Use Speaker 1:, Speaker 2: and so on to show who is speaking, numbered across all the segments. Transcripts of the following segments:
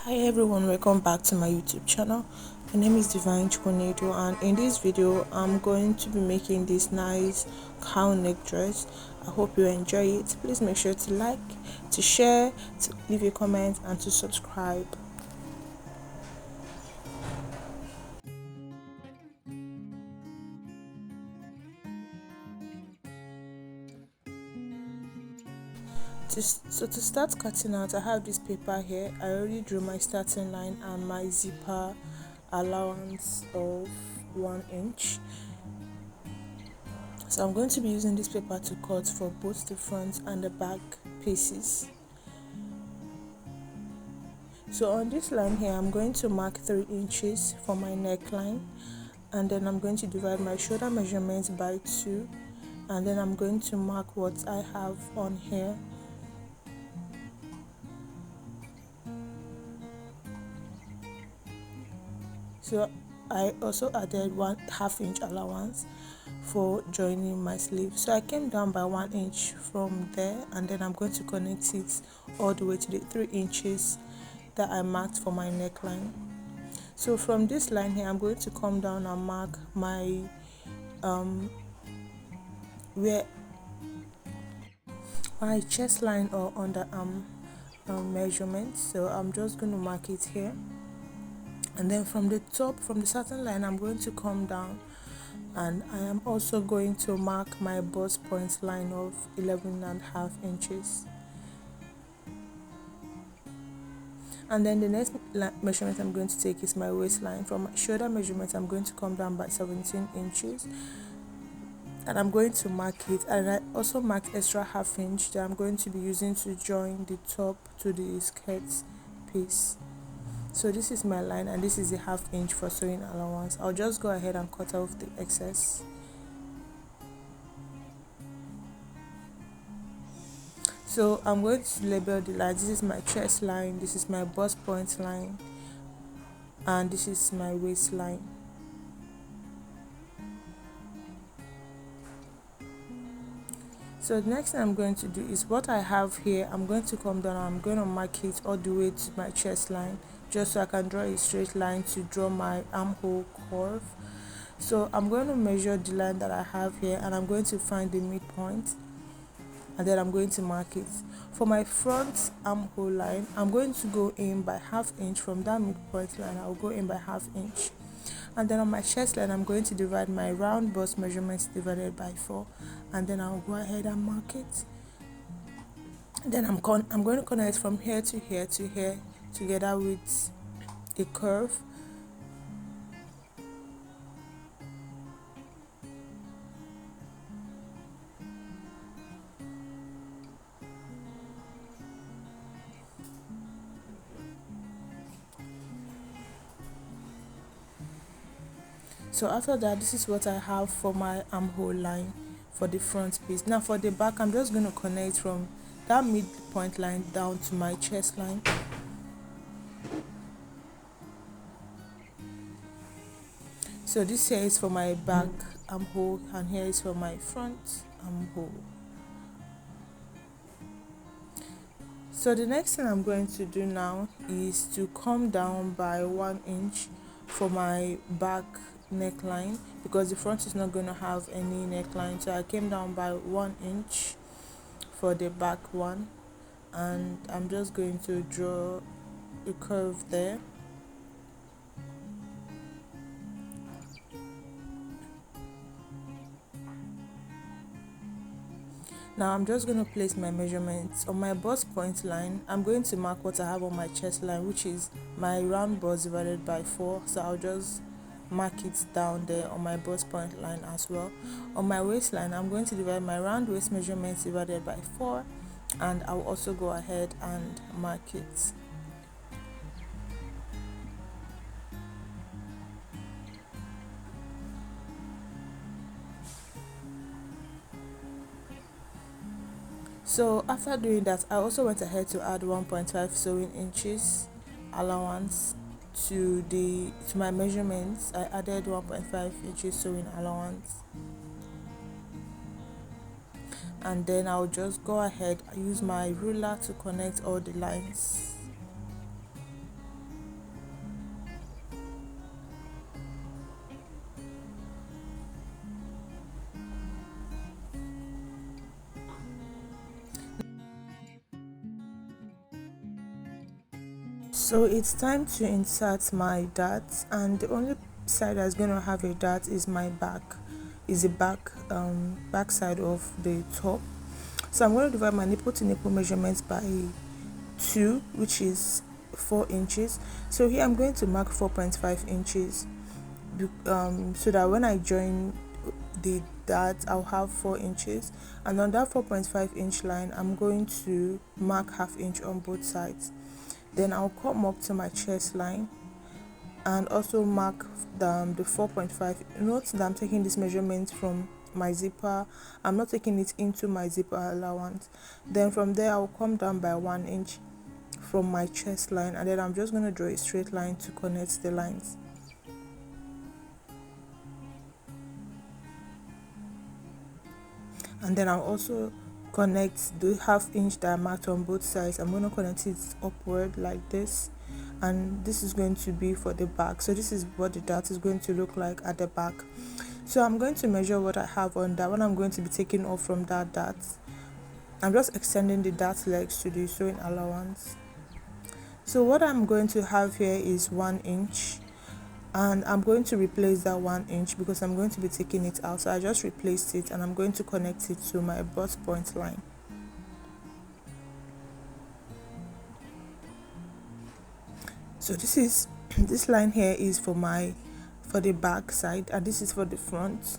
Speaker 1: Hi everyone, welcome back to my YouTube channel. My name is Divine Chukwunedu, and in this video I'm going to be making this nice cowl neck dress. I hope you enjoy it. Please make sure to like, to share, to leave a comment and to subscribe. To start cutting out, I have this paper here. I already drew my starting line and my zipper allowance of 1 inch. So I'm going to be using this paper to cut for both the front and the back pieces. So on this line here, I'm going to mark 3 inches for my neckline, and then I'm going to divide my shoulder measurements by 2, and then I'm going to mark what I have on here. So I also added 1/2 inch allowance for joining my sleeve. So I came down by 1 inch from there, and then I'm going to connect it all the way to the 3 inches that I marked for my neckline. So from this line here, I'm going to come down and mark my where my chest line or underarm measurement. So I'm just going to mark it here, and then from the top, from the starting line, I'm going to come down, and I am also going to mark my bust point line of 11.5 inches. And then the next measurement I'm going to take is my waistline. From my shoulder measurement, I'm going to come down by 17 inches, and I'm going to mark it. And I also marked extra 1/2 inch that I'm going to be using to join the top to the skirt piece. So this is my line, and this is the 1/2 inch for sewing allowance. I'll just go ahead and cut off the excess. So I'm going to label the line. This is my chest line, this is my bust point line, and this is my waistline. So the next thing I'm going to do is what I have here. I'm going to come down and I'm going to mark it all the way to my chest line, just so I can draw a straight line to draw my armhole curve. So I'm going to measure the line that I have here, and I'm going to find the midpoint, and then I'm going to mark it. For my front armhole line, I'm going to go in by 1/2 inch. From that midpoint line, I'll go in by 1/2 inch. And then on my chest line, I'm going to divide my round bust measurements divided by 4, and then I'll go ahead and mark it. Then I'm going to connect from here to here to here together with a curve. So after that, this is what I have for my armhole line for the front piece. Now for the back, I'm just going to connect from that midpoint line down to my chest line. So this here is for my back armhole, and here is for my front armhole. So the next thing I'm going to do now is to come down by 1 inch for my back neckline, because the front is not going to have any neckline. So I came down by 1 inch for the back one, and I'm just going to draw a curve there. Now I'm just going to place my measurements on my bust point line. I'm going to mark what I have on my chest line, which is my round bust divided by 4. So I'll just mark it down there on my bust point line as well. On my waistline, I'm going to divide my round waist measurements divided by 4, and I'll also go ahead and mark it. So after doing that, I also went ahead to add 1.5 sewing inches allowance to my measurements. I added 1.5 inches sewing allowance, and then I'll just go ahead and use my ruler to connect all the lines. So it's time to insert my dart, and the only side that's going to have a dart is my back, is the back side of the top. So I'm going to divide my nipple to nipple measurements by 2, which is 4 inches. So here I'm going to mark 4.5 inches, so that when I join the dart I'll have 4 inches, and on that 4.5 inch line I'm going to mark half inch on both sides. Then I'll come up to my chest line and also mark the 4.5. Note that I'm taking this measurement from my zipper. I'm not taking it into my zipper allowance. Then from there I'll come down by 1 inch from my chest line, and then I'm just going to draw a straight line to connect the lines. And then I'll also connect the half inch that I marked on both sides. I'm going to connect it upward like this, and this is going to be for the back. So this is what the dart is going to look like at the back. So I'm going to measure what I have on that, what I'm going to be taking off from that dart. I'm just extending the dart legs to the sewing allowance. So what I'm going to have here is 1 inch, and I'm going to replace that 1 inch because I'm going to be taking it out. So I just replaced it, and I'm going to connect it to my butt point line. So this line here is for the back side, and this is for the front.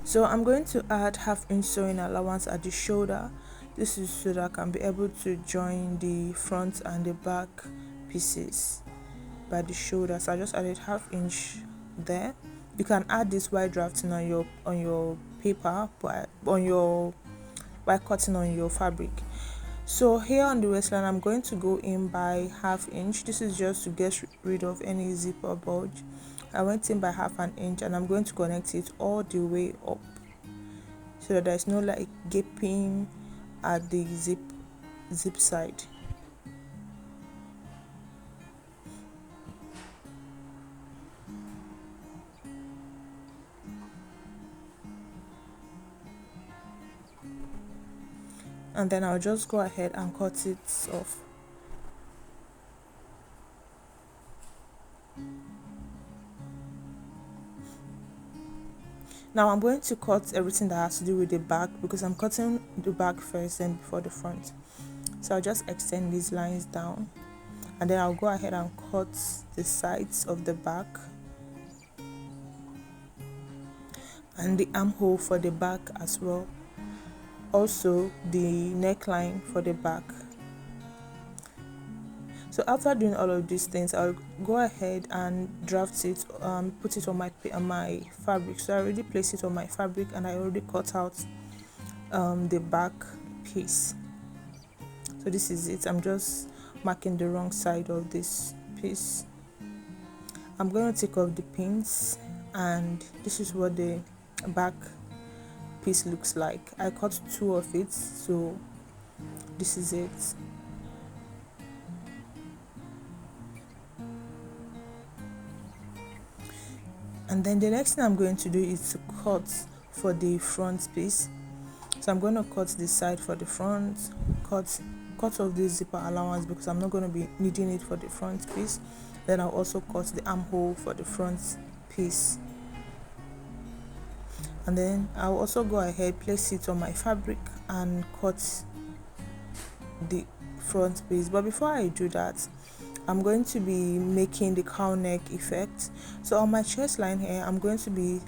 Speaker 1: So I'm going to add half inch sewing allowance at the shoulder. This is so that I can be able to join the front and the back pieces by the shoulder. So I just added half inch there. You can add this while drafting on your paper, by cutting on your fabric. So here on the waistline I'm going to go in by half inch. This is just to get rid of any zipper bulge. I went in by half an inch, and I'm going to connect it all the way up so that there's no like gaping at the zip side. And then I'll just go ahead and cut it off. Now I'm going to cut everything that has to do with the back because I'm cutting the back first and before the front. So I'll just extend these lines down, and then I'll go ahead and cut the sides of the back and the armhole for the back as well, also the neckline for the back. So after doing all of these things, I'll go ahead and draft it, put it on my fabric. So I already placed it on my fabric, and I already cut out the back piece. So this is it. I'm just marking the wrong side of this piece. I'm going to take off the pins, and this is what the back piece looks like. I cut 2 of it, so this is it. And then the next thing I'm going to do is to cut for the front piece. So I'm going to cut the side for the front, cut off this zipper allowance because I'm not going to be needing it for the front piece. Then I'll also cut the armhole for the front piece. And then I'll also go ahead, place it on my fabric and cut the front piece. But before I do that, I'm going to be making the cowl neck effect. So on my chest line here, I'm going to be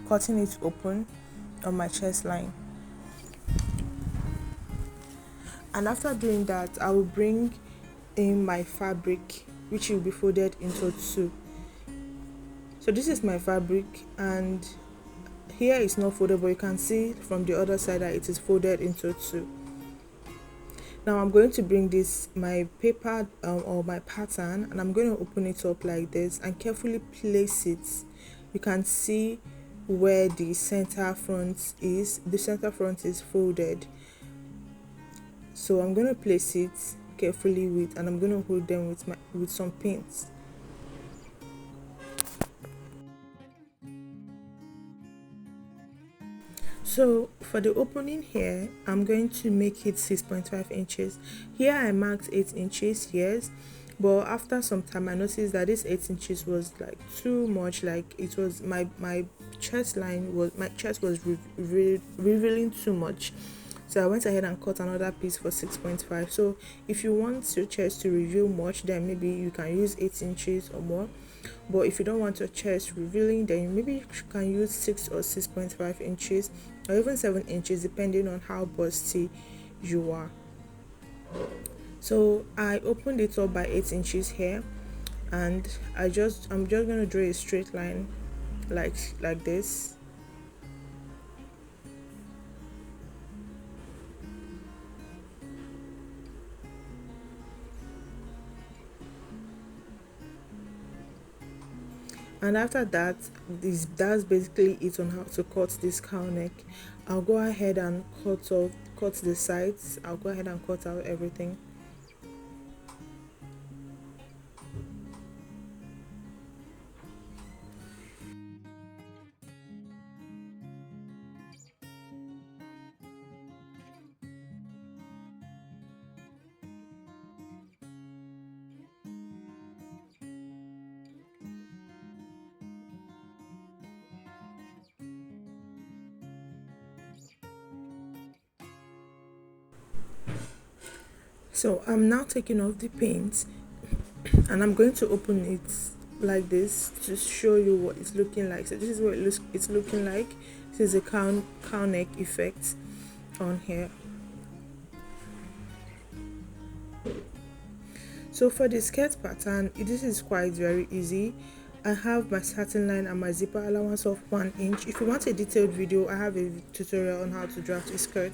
Speaker 1: cutting it open on my chest line. And after doing that, I will bring in my fabric, which will be folded into 2. So this is my fabric, and here it's not folded, but you can see from the other side that it is folded into 2. Now I'm going to bring my paper or my pattern, and I'm going to open it up like this and carefully place it. You can see where the center front is. The center front is folded. So I'm going to place it carefully and I'm going to hold them with some pins. So for the opening here, I'm going to make it 6.5 inches. Here I marked 8 inches, yes, but after some time I noticed that this 8 inches was like too much, like it was my chest line was, my chest was revealing too much. So I went ahead and cut another piece for 6.5. So if you want your chest to reveal much, then maybe you can use 8 inches or more. But if you don't want your chest revealing, then maybe you can use 6 or 6.5 inches or even 7 inches, depending on how busty you are. So I opened it up by 8 inches here, and I'm just gonna draw a straight line like this. And after that, that's basically it on how to cut this cowl neck. I'll go ahead and cut the sides. I'll go ahead and cut out everything. So I'm now taking off the paint, and I'm going to open it like this to show you what it's looking like. So this is what it's looking like. This is a cow neck effect on here. So for the skirt pattern, this is quite very easy. I have my satin line and my zipper allowance of 1 inch. If you want a detailed video, I have a tutorial on how to draft a skirt.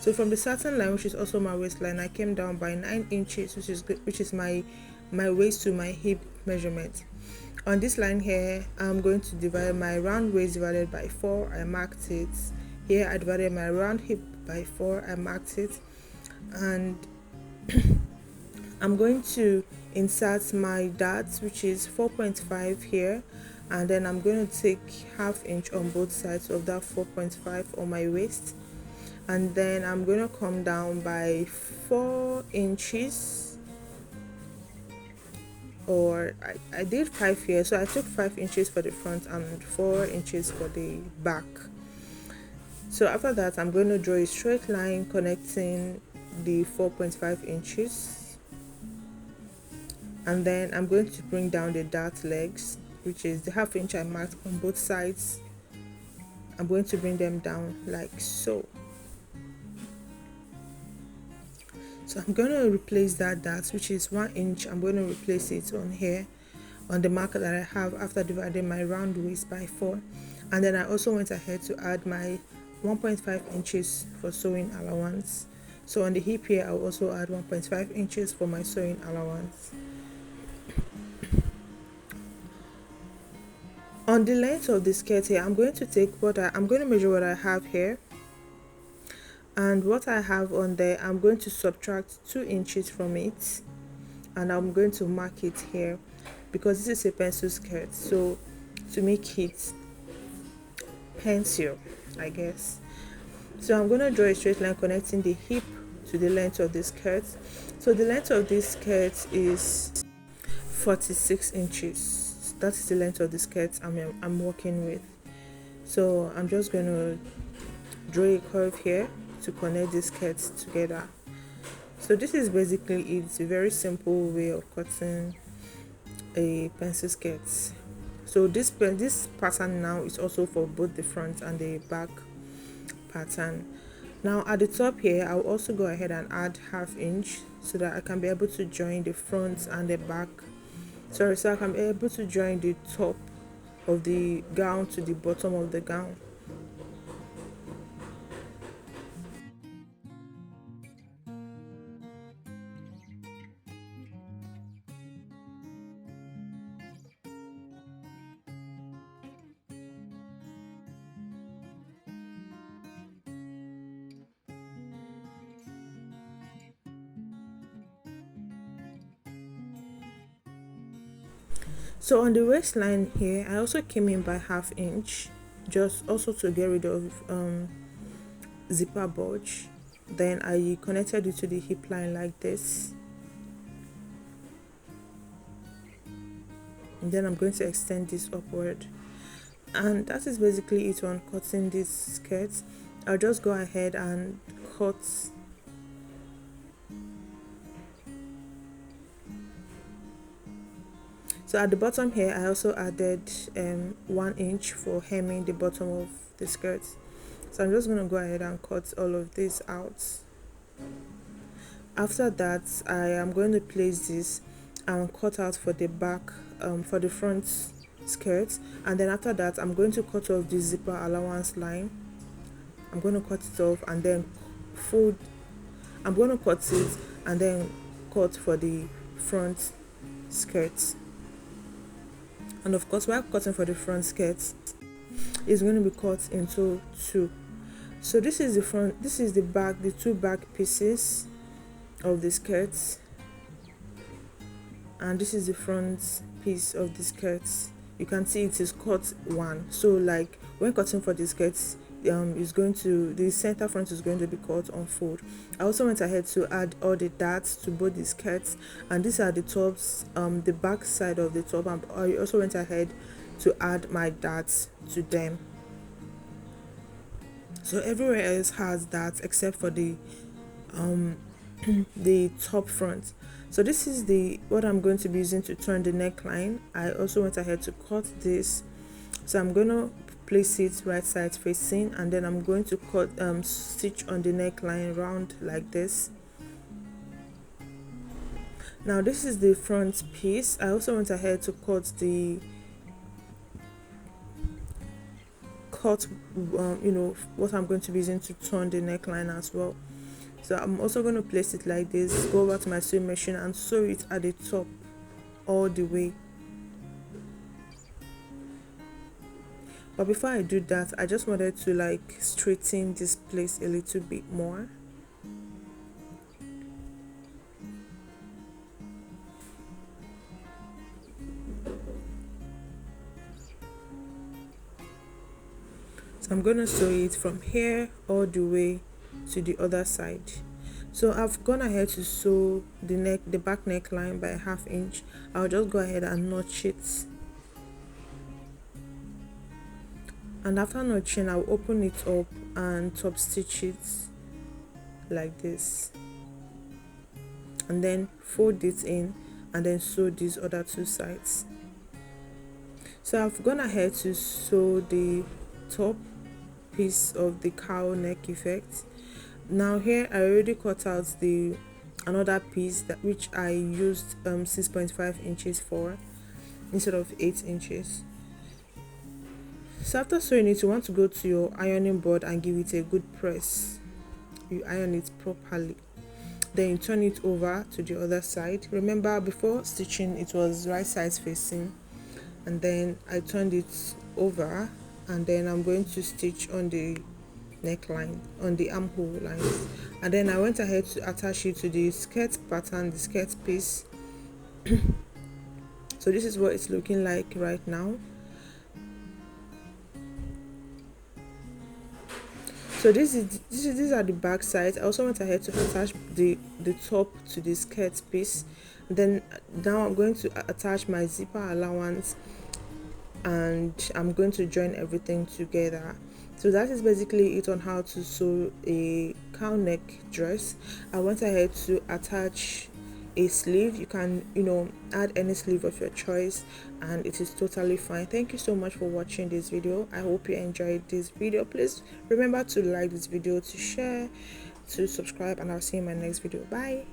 Speaker 1: So from the satin line, which is also my waistline, I came down by 9 inches, which is my waist to my hip measurement. On this line here, I'm going to divide my round waist divided by 4. I marked it. Here I divided my round hip by 4. I marked it, and I'm going to insert my darts, which is 4.5 here, and then I'm going to take ½ inch on both sides of that 4.5 on my waist, and then I'm going to come down by 4 inches, or I did 5 here, so I took 5 inches for the front and 4 inches for the back. So after that, I'm going to draw a straight line connecting the 4.5 inches, and then I'm going to bring down the dart legs, which is the ½ inch I marked on both sides. I'm going to bring them down like so. So I'm going to replace that dart, which is 1 inch. I'm going to replace it on here on the marker that I have after dividing my round waist by 4. And then I also went ahead to add my 1.5 inches for sewing allowance. So on the hip here, I'll also add 1.5 inches for my sewing allowance. On the length of the skirt here, I'm going to measure what I have here, and what I have on there, I'm going to subtract 2 inches from it, and I'm going to mark it here because this is a pencil skirt, so to make it pencil, I guess. So I'm going to draw a straight line connecting the hip to the length of the skirt. So the length of this skirt is 46 inches. That is the length of the skirt I'm working with. So I'm just going to draw a curve here to connect the skirts together. So this is basically it. It's a very simple way of cutting a pencil skirt. So this pattern now is also for both the front and the back pattern. Now at the top here, I'll also go ahead and add ½ inch so that I can be able to join the front and the back. So I can be able to join the top of the gown to the bottom of the gown. So on the waistline here, I also came in by ½ inch, just also to get rid of zipper bulge. Then I connected it to the hip line like this, and then I'm going to extend this upward. And that is basically it on cutting this skirt. I'll just go ahead and cut so at the bottom here I also added 1 inch for hemming the bottom of the skirt. So I'm just going to go ahead and cut all of this out. After that, I am going to place this and cut out for the back, for the front skirt, and then after that I'm going to cut off the zipper allowance line. I'm going to cut it off and then fold. I'm going to cut it and then cut for the front skirt. And of course, while cutting for the front skirt, it's going to be cut into two. So this is the front, this is the back, the two back pieces of the skirt, and this is the front piece of the skirt. You can see it is cut one. So like when cutting for the skirts, is going to, the center front is going to be cut on fold. I also went ahead to add all the darts to both the skirts, and these are the tops, the back side of the top, and I also went ahead to add my darts to them. So everywhere else has darts except for the the top front. So this is the what I'm going to be using to turn the neckline. I also went ahead to cut this, so I'm going to place it right side facing, and then I'm going to cut stitch on the neckline round like this. Now this is the front piece. I also went ahead to cut what I'm going to be using to turn the neckline as well. So I'm also going to place it like this, go over to my sewing machine and sew it at the top all the way. But before I do that, I just wanted to like straighten this place a little bit more. So I'm going to sew it from here all the way to the other side. So I've gone ahead to sew the back neckline by 1/2 inch. I'll just go ahead and notch it. And after notching, I'll open it up and top stitch it like this, and then fold it in and then sew these other two sides. So I've gone ahead to sew the top piece of the cowl neck effect. Now here I already cut out another piece which I used 6.5 inches for instead of 8 inches. So after sewing it, you want to go to your ironing board and give it a good press. You iron it properly, then you turn it over to the other side. Remember, before stitching it was right side facing, and then I turned it over, and then I'm going to stitch on the neckline, on the armhole lines, and then I went ahead to attach it to the skirt pattern, the skirt piece. So this is what it's looking like right now. So these are the back sides. I also went ahead to attach the top to the skirt piece. Then now I'm going to attach my zipper allowance, and I'm going to join everything together. So that is basically it on how to sew a cowl neck dress. I went ahead to attach a sleeve. You can add any sleeve of your choice, and it is totally fine. Thank you so much for watching this video. I hope you enjoyed this video. Please remember to like this video, to share, to subscribe, and I'll see you in my next video. Bye.